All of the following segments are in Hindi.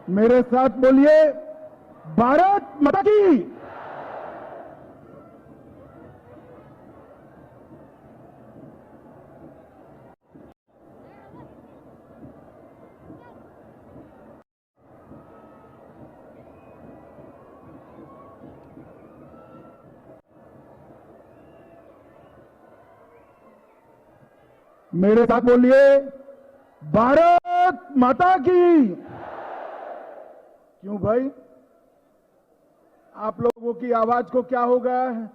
मेरे साथ बोलिए, भारत माता की। मेरे साथ बोलिए, भारत माता की। क्यों भाई, आप लोगों की आवाज को क्या हो गया है?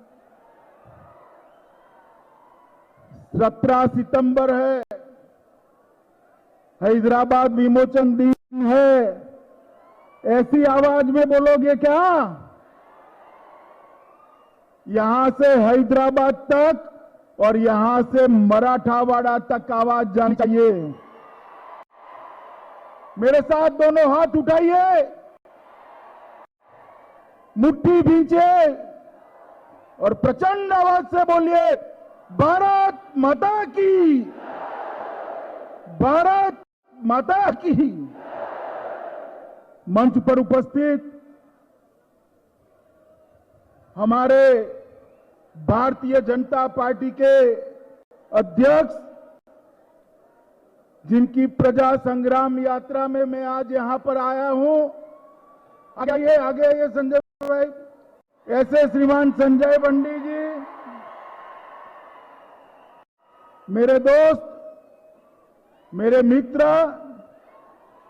17 सितंबर है, हैदराबाद विमोचन दिन है, ऐसी आवाज में बोलोगे क्या? यहां से हैदराबाद तक और यहां से मराठावाड़ा तक आवाज जानी चाहिए। मेरे साथ दोनों हाथ उठाइए, मुट्ठी भींचे और प्रचंड आवाज से बोलिए, भारत माता की, भारत माता की। मंच पर उपस्थित हमारे भारतीय जनता पार्टी के अध्यक्ष, जिनकी प्रजा संग्राम यात्रा में मैं आज यहां पर आया हूं, आगे आइए संजय भाई, ऐसे श्रीमान संजय बंडी जी, मेरे दोस्त, मेरे मित्र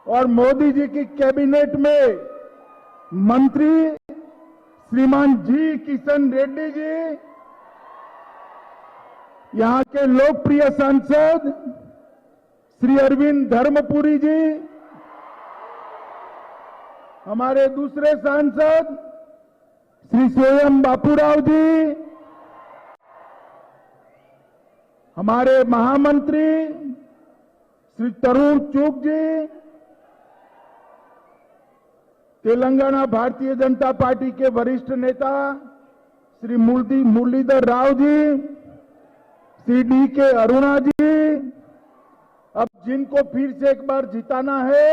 और मोदी जी की कैबिनेट में मंत्री श्रीमान जी किशन रेड्डी जी, यहां के लोकप्रिय सांसद श्री अरविंद धर्मपुरी जी, हमारे दूसरे सांसद श्री स्वयं बापूराव जी, हमारे महामंत्री श्री तरुण चुग जी, तेलंगाना भारतीय जनता पार्टी के वरिष्ठ नेता श्री मुरलीधर राव जी, श्री डी के अरुणा जी, अब जिनको फिर से एक बार जिताना है,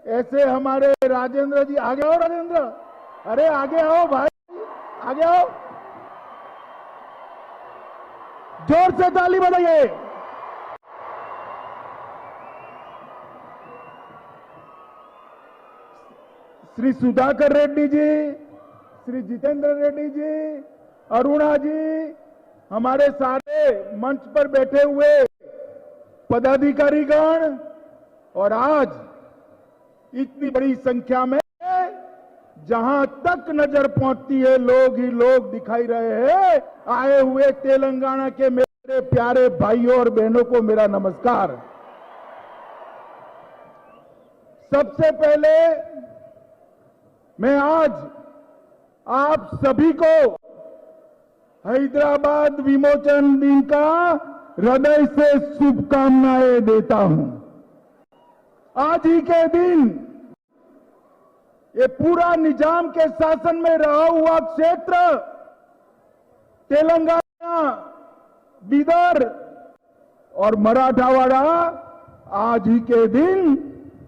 ऐसे हमारे राजेंद्र जी, आगे आओ राजेंद्र, अरे आगे आओ भाई, आगे आओ, जोर से ताली बजाइए। श्री सुधाकर रेड्डी जी, श्री जितेंद्र रेड्डी जी, अरुणा जी, हमारे सारे मंच पर बैठे हुए पदाधिकारीगण, और आज इतनी बड़ी संख्या में जहां तक नजर पहुंचती है लोग ही लोग दिखाई रहे हैं, आए हुए तेलंगाना के मेरे प्यारे भाइयों और बहनों को मेरा नमस्कार। सबसे पहले मैं आज आप सभी को हैदराबाद विमोचन दिन का हृदय से शुभकामनाएं देता हूं। आज ही के दिन ये पूरा निजाम के शासन में रहा हुआ क्षेत्र तेलंगाना, बिदर और मराठावाड़ा, आज ही के दिन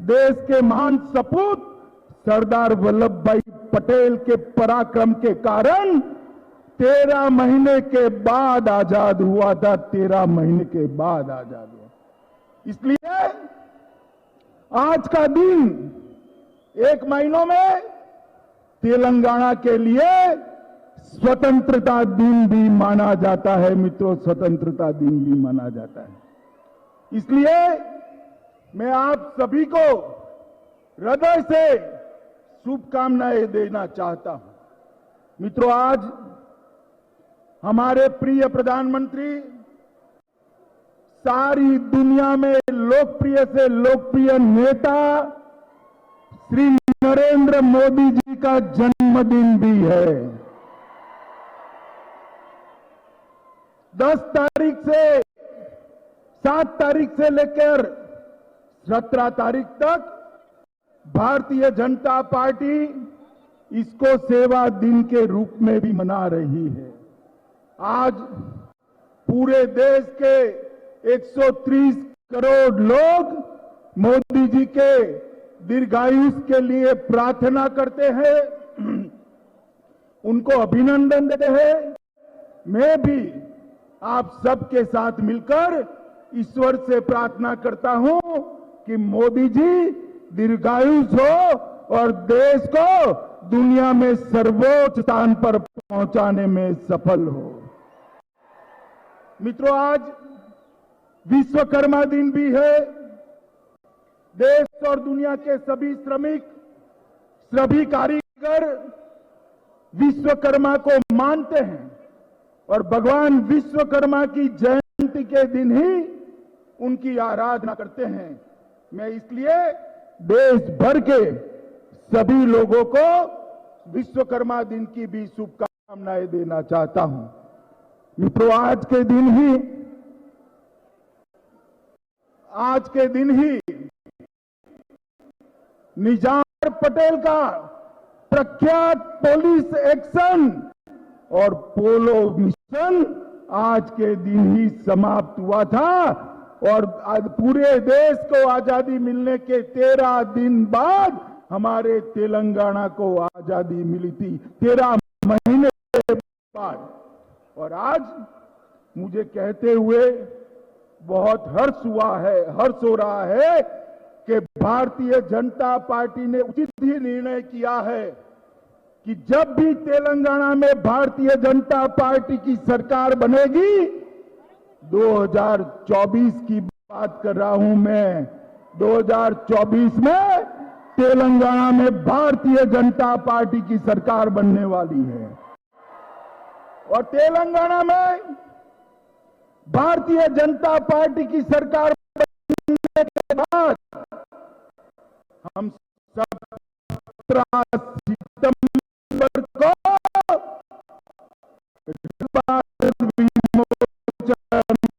देश के महान सपूत सरदार वल्लभ भाई पटेल के पराक्रम के कारण 13 महीने के बाद आजाद हुआ था, 13 महीने के बाद आजाद हुआ। इसलिए आज का दिन एक महीनों में तेलंगाना के लिए स्वतंत्रता दिन भी माना जाता है मित्रों, स्वतंत्रता दिन भी माना जाता है। इसलिए मैं आप सभी को हृदय से शुभकामनाएं देना चाहता हूं। मित्रों, आज हमारे प्रिय प्रधानमंत्री सारी दुनिया में लोकप्रिय से लोकप्रिय नेता श्री नरेंद्र मोदी जी का जन्मदिन भी है। 10 तारीख से 7 तारीख से लेकर 17 तारीख तक भारतीय जनता पार्टी इसको सेवा दिन के रूप में भी मना रही है। आज पूरे देश के 130 करोड़ लोग मोदी जी के दीर्घायुष के लिए प्रार्थना करते हैं, उनको अभिनंदन देते हैं। मैं भी आप सबके साथ मिलकर ईश्वर से प्रार्थना करता हूं कि मोदी जी दीर्घायुष हो और देश को दुनिया में सर्वोच्च स्थान पर पहुंचाने में सफल हो। मित्रों, आज विश्वकर्मा दिन भी है। देश और दुनिया के सभी श्रमिक, सभी कारीगर विश्वकर्मा को मानते हैं और भगवान विश्वकर्मा की जयंती के दिन ही उनकी आराधना करते हैं। मैं इसलिए देश भर के सभी लोगों को विश्वकर्मा दिन की भी शुभकामनाएं देना चाहता हूं। मित्रों, आज के दिन ही निजाम पटेल का प्रख्यात पुलिस एक्शन और पोलो मिशन आज के दिन ही समाप्त हुआ था और आज पूरे देश को आजादी मिलने के 13 दिन बाद हमारे तेलंगाना को आजादी मिली थी, 13 महीने बाद। और आज मुझे कहते हुए बहुत हर्ष हो रहा है कि भारतीय जनता पार्टी ने उचित ही निर्णय किया है कि जब भी तेलंगाना में भारतीय जनता पार्टी की सरकार बनेगी, 2024 की बात कर रहा हूं मैं, 2024 में तेलंगाना में भारतीय जनता पार्टी की सरकार बनने वाली है। और तेलंगाना में भारतीय जनता पार्टी की सरकार बनने के बाद हम 17 सितंबर को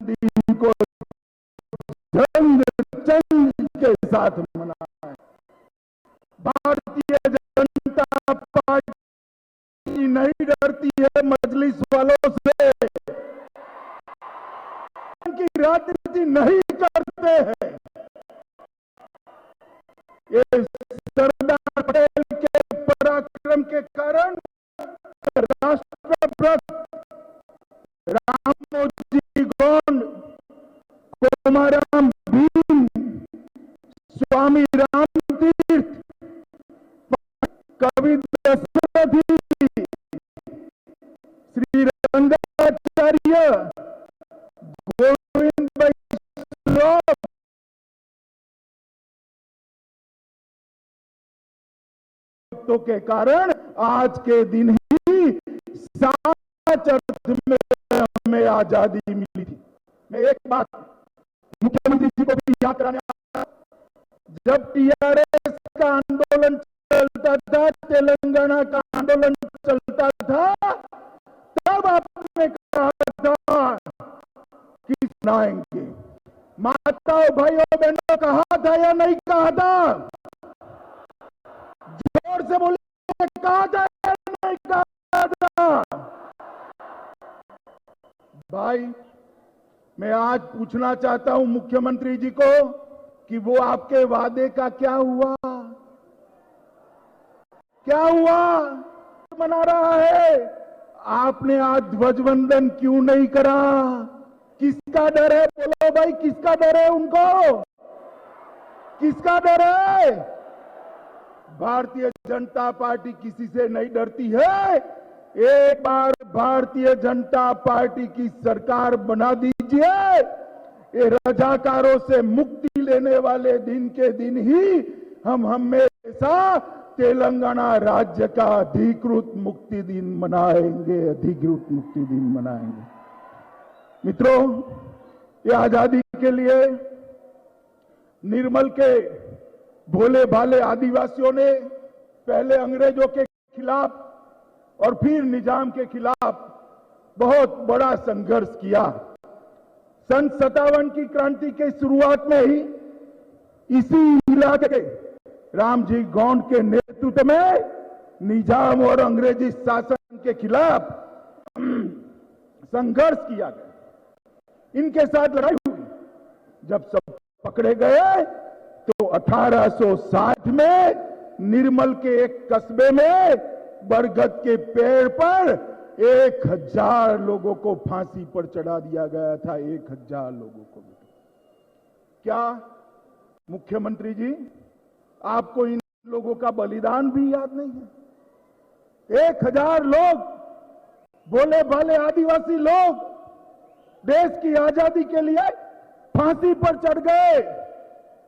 दिन को जंग के साथ मनाएं। भारतीय जनता पार्टी नहीं डरती है मजलिस वालों से, उनकी राजनीति नहीं करते हैं। ये सरदार पटेल के पराक्रम के कारण राष्ट्रभक्त रामोजी गोंड, कोमाराम भीम, स्वामी रामतीर्थ, कवि दशरथी, श्री रंगाचार्य, गोविंद वैष्णव के कारण आज के दिन ही सच अर्थ में हमें आजादी मिली थी। मैं एक बात मुख्यमंत्री जी को भी याद कराने आया, जब टीआरएस का आंदोलन चलता था, तेलंगाना का आंदोलन चलता था, तब आपने कहा था कि सुनाएंगे। माताओं, भाइयों, बहनों, कहा था या नहीं कहा था? जोर से बोलिए, कहा था या नहीं कहा था? भाई, मैं आज पूछना चाहता हूं मुख्यमंत्री जी को कि वो आपके वादे का क्या हुआ? क्या हुआ? मना रहा है, आपने आज ध्वजवंदन क्यों नहीं करा? किसका डर है? बोलो भाई, किसका डर है उनको? किसका डर है? भारतीय जनता पार्टी किसी से नहीं डरती है। एक बार भारतीय जनता पार्टी की सरकार बना दीजिए, ये रजाकारों से मुक्ति लेने वाले दिन के दिन ही हम हमेशा तेलंगाना राज्य का अधिकृत मुक्ति दिन मनाएंगे, अधिकृत मुक्ति दिन मनाएंगे। मित्रों, ये आजादी के लिए निर्मल के भोले भाले आदिवासियों ने पहले अंग्रेजों के खिलाफ और फिर निजाम के खिलाफ बहुत बड़ा संघर्ष किया। सन 57 की क्रांति के शुरुआत में ही इसी इलाके के रामजी गोंड के नेतृत्व में निजाम और अंग्रेजी शासन के खिलाफ संघर्ष किया गया। इनके साथ लड़ाई हुई। जब सब पकड़े गए तो 1860 में निर्मल के एक कस्बे में बरगद के पेड़ पर 1000 लोगों को फांसी पर चढ़ा दिया गया था। 1000 लोगों को। क्या मुख्यमंत्री जी आपको इन लोगों का बलिदान भी याद नहीं है? 1000 लोग, भोले भाले आदिवासी लोग देश की आजादी के लिए फांसी पर चढ़ गए।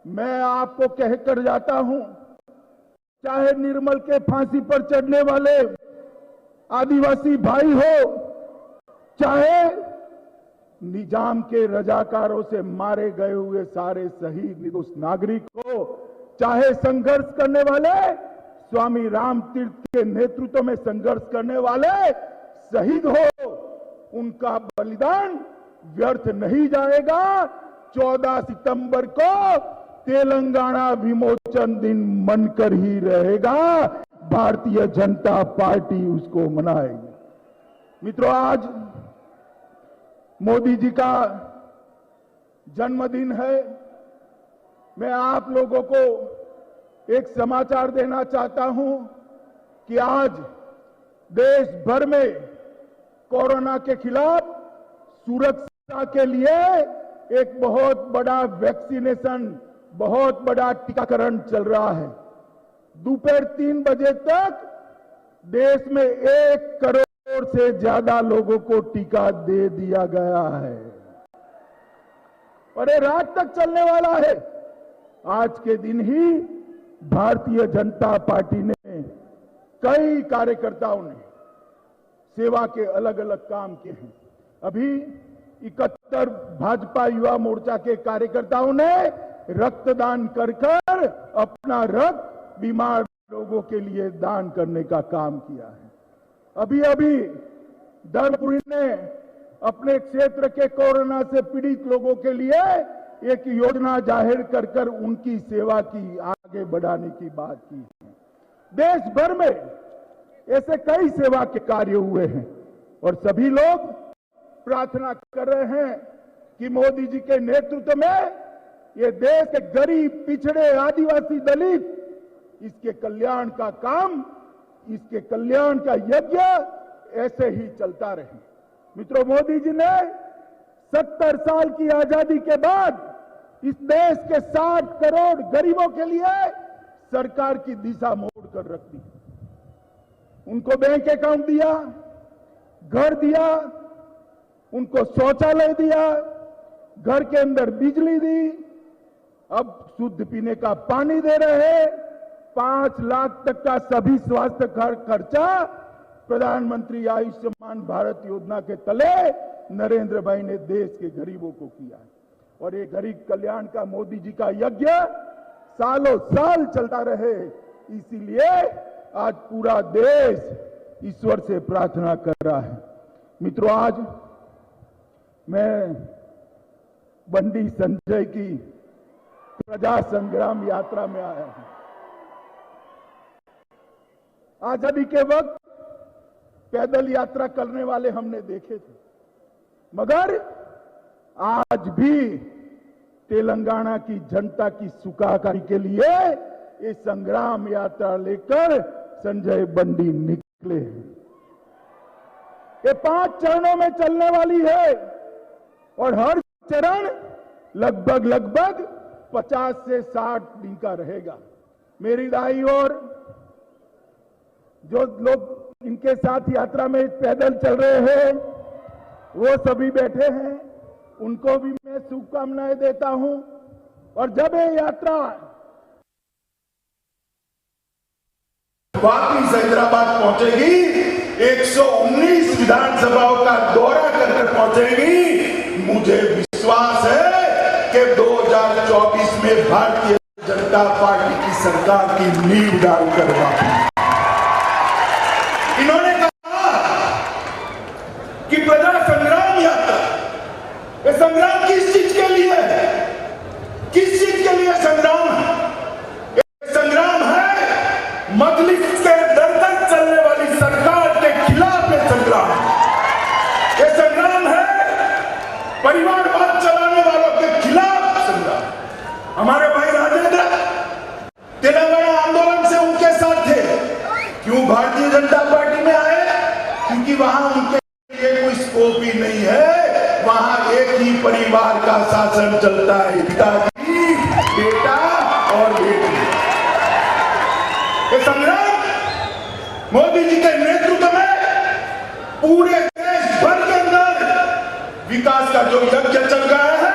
मैं आपको कहकर जाता हूं, चाहे निर्मल के फांसी पर चढ़ने वाले आदिवासी भाई हो, चाहे निजाम के रजाकारों से मारे गए हुए सारे शहीद निर्दोष नागरिक हो, चाहे संघर्ष करने वाले स्वामी राम तीर्थ के नेतृत्व में संघर्ष करने वाले शहीद हो, उनका बलिदान व्यर्थ नहीं जाएगा। 14 सितंबर को तेलंगाना विमोचन दिन मनकर ही रहेगा। भारतीय जनता पार्टी उसको मनाएगी। मित्रों, आज मोदी जी का जन्मदिन है। मैं आप लोगों को एक समाचार देना चाहता हूं कि आज देश भर में कोरोना के खिलाफ सुरक्षा के लिए एक बहुत बड़ा वैक्सीनेशन, बहुत बड़ा टीकाकरण चल रहा है। दोपहर 3 बजे तक देश में 1 करोड़ से ज्यादा लोगों को टीका दे दिया गया है और ये रात तक चलने वाला है। आज के दिन ही भारतीय जनता पार्टी ने कई कार्यकर्ताओं ने सेवा के अलग अलग काम किए हैं। अभी 71 भाजपा युवा मोर्चा के कार्यकर्ताओं ने रक्तदान कर अपना रक्त बीमार लोगों के लिए दान करने का काम किया है। अभी अभी धर्मपुरी ने अपने क्षेत्र के कोरोना से पीड़ित लोगों के लिए एक योजना जाहिर कर उनकी सेवा की आगे बढ़ाने की बात की है। देश भर में ऐसे कई सेवा के कार्य हुए हैं और सभी लोग प्रार्थना कर रहे हैं कि मोदी जी के नेतृत्व में ये देश के गरीब, पिछड़े, आदिवासी, दलित, इसके कल्याण का काम, इसके कल्याण का यज्ञ ऐसे ही चलता रहे। मित्रों, मोदी जी ने 70 साल की आजादी के बाद इस देश के 60 करोड़ गरीबों के लिए सरकार की दिशा मोड़ कर रख दी। उनको बैंक अकाउंट दिया, घर दिया, उनको शौचालय दिया, घर के अंदर बिजली दी, अब शुद्ध पीने का पानी दे रहे। 5 लाख तक का सभी स्वास्थ्य खर्चा प्रधानमंत्री आयुष्मान भारत योजना के तले नरेंद्र भाई ने देश के गरीबों को किया है। और ये गरीब कल्याण का मोदी जी का यज्ञ सालों साल चलता रहे, इसीलिए आज पूरा देश ईश्वर से प्रार्थना कर रहा है। मित्रों, आज मैं बंडी संजय की प्रजा संग्राम यात्रा में आया हूं। आजादी के वक्त पैदल यात्रा करने वाले हमने देखे थे, मगर आज भी तेलंगाना की जनता की सुखाकारी के लिए ये संग्राम यात्रा लेकर संजय बंडी निकले हैं। ये 5 चरणों में चलने वाली है और हर चरण लगभग 50 से 60 दिन का रहेगा। मेरी दाई और जो लोग इनके साथ यात्रा में पैदल चल रहे हैं वो सभी बैठे हैं, उनको भी मैं शुभकामनाएं देता हूं। और जब ये यात्रा वापिस हैदराबाद पहुंचेगी, 119 विधानसभाओं का दौरा करके पहुंचेगी, मुझे विश्वास है कि 2024 में भारतीय जनता पार्टी की सरकार की नींव डालकर वापस। इन्होंने कहा कि प्रजा संग्राम यात्रा, ये संग्राम किस चीज के लिए है? किस चीज के लिए संग्राम है? ये संग्राम है मजलिस के दर तक चलने वाली सरकार के खिलाफ ये संग्राम है। ये संग्राम है परिवारवाद चलाने वालों के खिलाफ संग्राम। हमारे भाई राजेंद्र है वहां एक ही परिवार का शासन चलता है, पिताजी, बेटा और बेटी। ये संग्राम मोदी जी के नेतृत्व में पूरे देश भर के अंदर विकास का जो यज्ञ चल रहा है,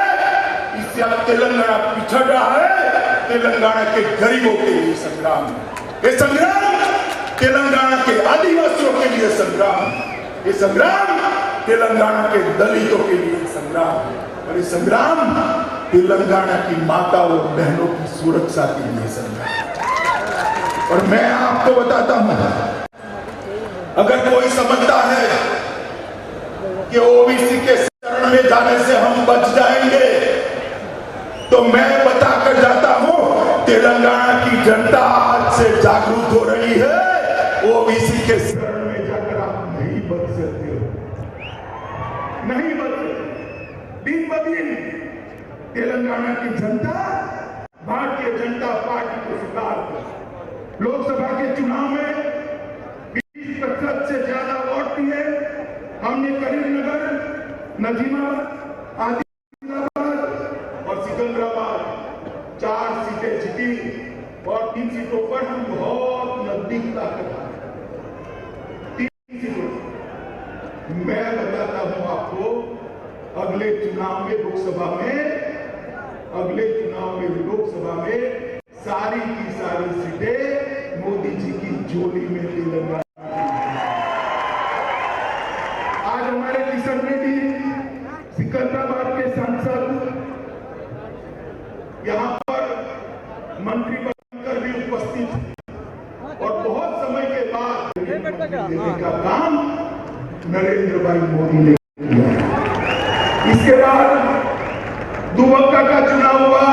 इससे अब तेलंगाना पिछड़ रहा है। तेलंगाना के गरीबों के लिए संग्राम, ये संग्राम तेलंगाना के आदिवासियों के लिए संग्राम, ये संग्राम तेलंगाना के दलितों के लिए संग्राम, और ये संग्राम तेलंगाना की माताओं और बहनों की सुरक्षा के लिए संग्राम। और मैं आपको बताता हूं, अगर कोई समझता है कि ओबीसी के शरण में जाने से हम बच जाएंगे, तो मैं बताकर जाता हूं, तेलंगाना की जनता आज से जागरूक हो रही है। ओबीसी के शरण में जाकर आप नहीं बच सकते हो, नहीं बच सकते। दिन ब दिन तेलंगाना की जनता भारतीय जनता पार्टी को स्वीकार कर लोकसभा के चुनाव में 20% से ज्यादा वोट दिए। हमने करीमनगर, नजीमाबाद, आदिलाबाद और सिकंदराबाद 4 सीटें जीती, और 3 सीटों पर हम बहुत नजदीक लाकर 3 सीटों। मैं बताता हूं आपको, अगले चुनाव में लोकसभा में सारी की सारी सीटें मोदी जी की झोली में तेलंगाना। आज हमारे किशन रेड्डी सिकंदराबाद के सांसद यहां पर मंत्री बनकर भी उपस्थित, और बहुत समय के बाद देने का काम नरेंद्र भाई मोदी ने किया। इसके बाद दुबक्का का चुनाव हुआ,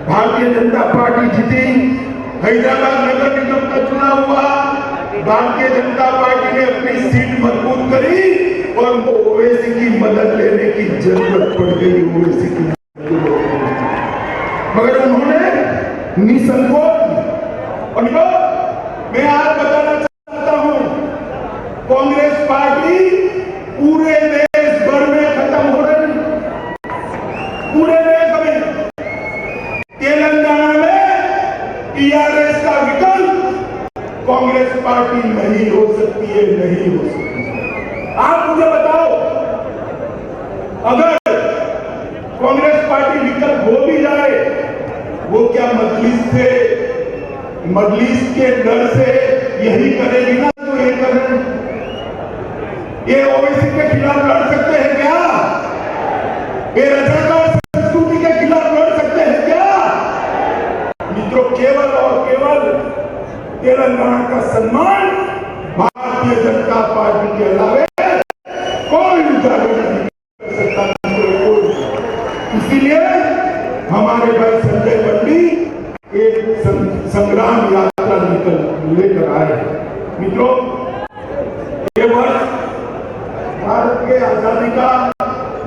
भारतीय जनता पार्टी जीती। हैदराबाद नगर निगम का चुनाव हुआ, भारतीय जनता पार्टी ने अपनी सीट मजबूत करी, और ओवैसी की मदद लेने की जरूरत पड़ गई ओवैसी की, मगर उन्होंने निसंकोच। और मैं आज बताना चाहता हूं, कांग्रेस पार्टी पूरे देश भर में खत्म हो रही, पूरे देश में। तेलंगाना में टीआरएस का विकल्प कांग्रेस पार्टी नहीं हो सकती है, नहीं हो सकती। आप मुझे बताओ, अगर कांग्रेस पार्टी विकल्प हो भी जाए, वो क्या मजलिस के डर से यही करेगी ना तो ये कर रहे हैं? ये ओवैसी के खिलाफ लड़ सकते हैं क्या? ये रजाकार संस्कृति के खिलाफ लड़ सकते हैं क्या? मित्रों, केवल और केवल तेलंगाना का सम्मान भारतीय जनता पार्टी के अलावे कोई उजागर नहीं कर सकता। इसीलिए हमारे भाई संजय बंडी एक संग्राम यात्रा लेकर आए। मित्रों, ये वर्ष भारत के आजादी का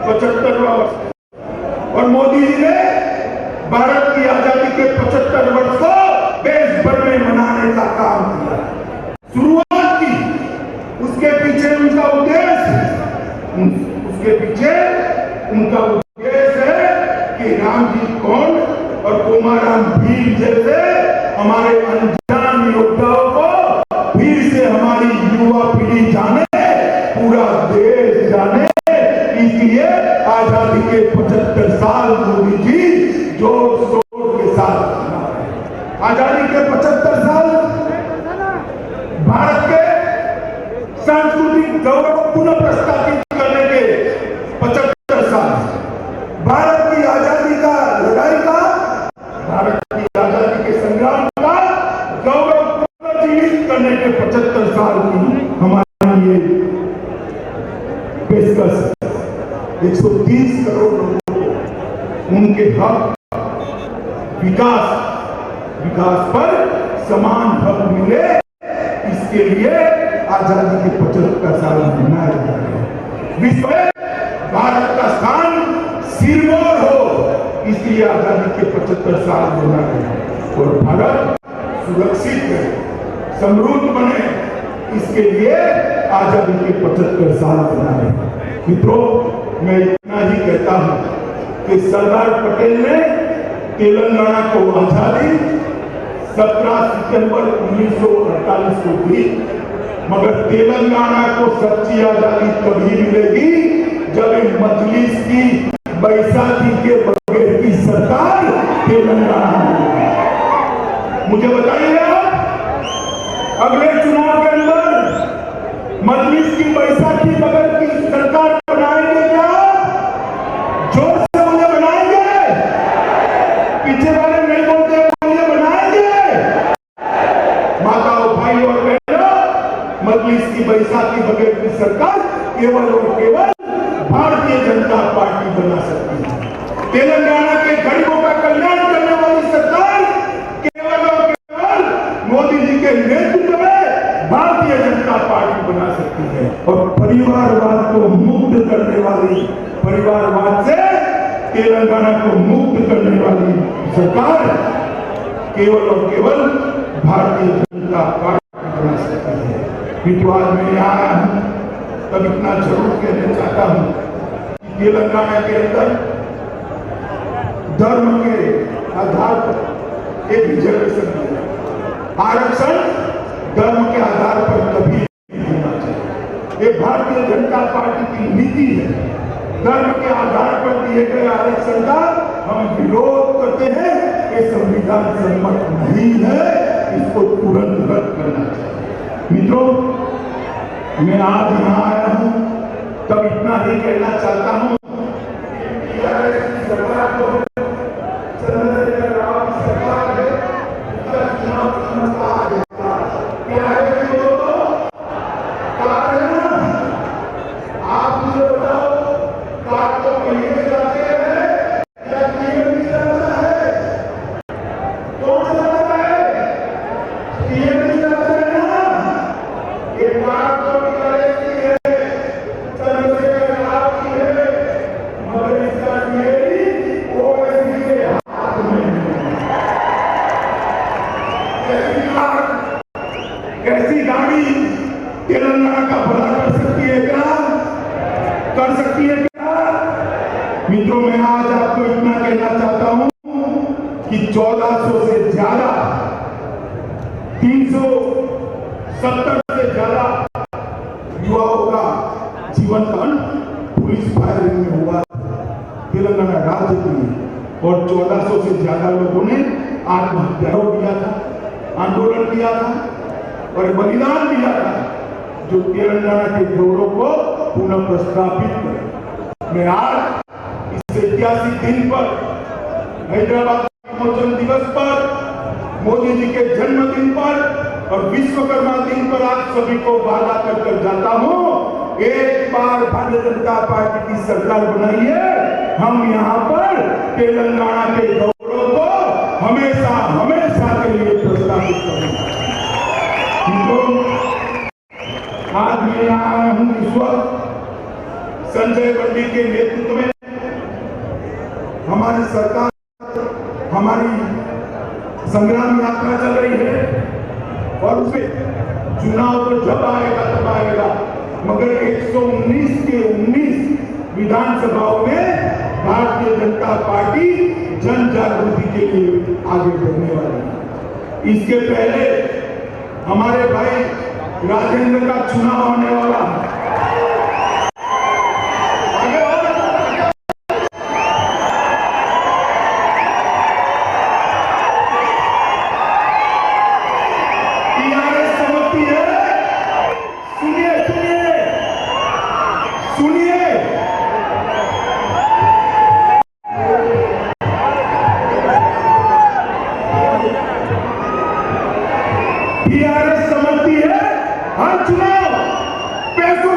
75वां वर्ष, और मोदी जी ने भारत की आजादी के 75 वर्ष को देश भर में मनाने का काम किया, शुरुआत की। उसके पीछे उनका उद्देश्य है कि राम जी कौन और कुमाराम भीम जैसे हमारे अनजान योद्धाओं को फिर से हमारी युवा पीढ़ी जाने, पूरा देश जाने। इसलिए आजादी के 75 साल मोदी जी जोर शोर के साथ, आजादी के 75 साल भारत के सांस्कृतिक गौरव को पुनः प्रस्तावित करने के 75 साल, भारत की आजादी का लड़ाई का, भारत की आजादी के संग्राम का गौरव पुनर्जीवित करने के 75 साल की हमारी ये पेशकश। 130 करोड़ लोगों को उनके हक, विकास पर समान हक मिले, इसके लिए आजादी के 75 साल मनाया जा रहा है। विश्व में भारत का स्थान सिरमौर हो, इसलिए आजादी के 75 साल मना रहे, और भारत सुरक्षित रहे, समृद्ध बने, इसके लिए आजादी के 75 साल मना रहे। मित्रों, मैं इतना ही कहता हूं कि सरदार पटेल ने तेलंगाना को आजादी 17 सितंबर 1948 को दी, मगर तेलंगाना को सच्ची आजादी तभी मिलेगी जब मजलिस की बैसाखी के बगैर की सरकार तेलंगाना में। मुझे बताइए आप, अगले चुनाव के अंदर मजलिस की बैसाखी बगैर की सरकार बनाएंगे क्या? जोर से मुझे बनाएंगे? पीछे वाले नहीं बोलते, मुझे बनाएंगे? माताओं, भाई और बहनों, मजलिस की बैसाखी बगैर की सरकार केवल और केवल भारतीय जनता पार्टी बना सकती है। तेलंगाना के गरीबों का कल्याण करने वाली सरकार केवल और केवल मोदी जी के नेतृत्व में भारतीय जनता पार्टी बना सकती है। और परिवारवाद को मुक्त करने वाली, परिवारवाद से तेलंगाना को मुक्त करने वाली सरकार केवल और केवल भारतीय जनता पार्टी बना सकती है। मित्रों, आज मैं यहाँ आया हूं तब इतना जरूर कहना चाहता हूं कि तेलंगाना के अंदर धर्म के आधार पर एक रिजर्वेशन दिया। आरक्षण धर्म के आधार पर कभी नहीं होना चाहिए। ये भारतीय जनता पार्टी की नीति है। धर्म के आधार पर दिए गए आरक्षण का हम विरोध करते हैं। ये संविधान सम्मत नहीं है, इसको तुरंत रद्द करना चाहिए। मित्रों, मैं आज यहाँ आया हूं तब इतना ही कहना चाहता हूं, सरकार को चंद्रशेखर राव की सरकार है, उसका चुनाव क्या है? कार है ना? आप मुझे बताओ, कार तो महीने जाते हैं या जीवन भी जाता है? कौन सा जाता है? जीवन भी जाता है ना? ये कार तो कैसी गाड़ी तेलंगाना का भला कर सकती है क्या? कर सकती है क्या? मित्रों, मैं आज आपको इतना कहना चाहता हूं कि 1400 से ज्यादा, 370 से ज्यादा युवाओं का जीवन का पुलिस फायरिंग में हुआ तेलंगाना राज्य में, और 1400 से ज्यादा लोगों ने आत्महत्या किया था, आंदोलन किया था और बलिदान दिया था, जो तेलंगाना के गौरव को पुनः प्रस्तावित कर। मैं आज इस ऐतिहासिक दिन पर, हैदराबाद विमोचन दिवस पर, मोदी जी के जन्मदिन पर और विश्वकर्मा दिन पर आप सभी को वादा कर जाता हूं, एक बार भारतीय जनता पार्टी की सरकार बनाइए, हम यहाँ पर तेलंगाना के गौरव को हमेशा हमेशा के लिए प्रस्तावित करेंगे। आज मैं यहाँ आया हूं इस वक्त संजय बंडी के नेतृत्व में हमारी सरकार, हमारी संग्राम यात्रा चल रही है और उसमें चुनाव तो जब आएगा तब आएगा, मगर 119 के 19 विधानसभाओं में भारतीय जनता पार्टी जन जागृति के लिए आगे बढ़ने वाली है। इसके पहले हमारे भाई राजेंद्र का चुनाव होने वाला है। टीआरएस समझती है, सुनिए सुनिए सुनिए, टीआरएस समझती है हर चुनाव पैसों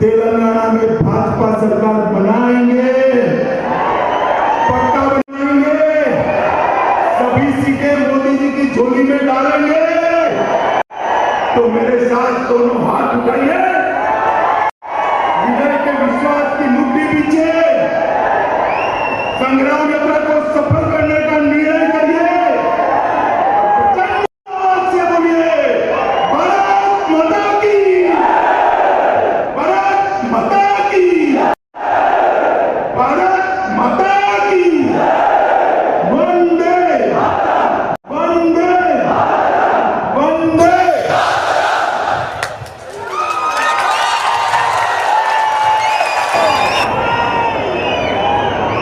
तेलंगाना में भाजपा सरकार बनाएंगे, पक्का बनाएंगे, सभी सीटें मोदी जी की झोली में डालेंगे। तो मेरे साथ दोनों हाथ उठाइए, विजय के विश्वास की मुट्ठी पीछे संग्राम यात्रा को सफल करने का निर्णय करिए। से बोलिए भारत माता की, भारत माता की, भारत माता की। वंदे वंदे वंदे।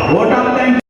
Vote of thanks.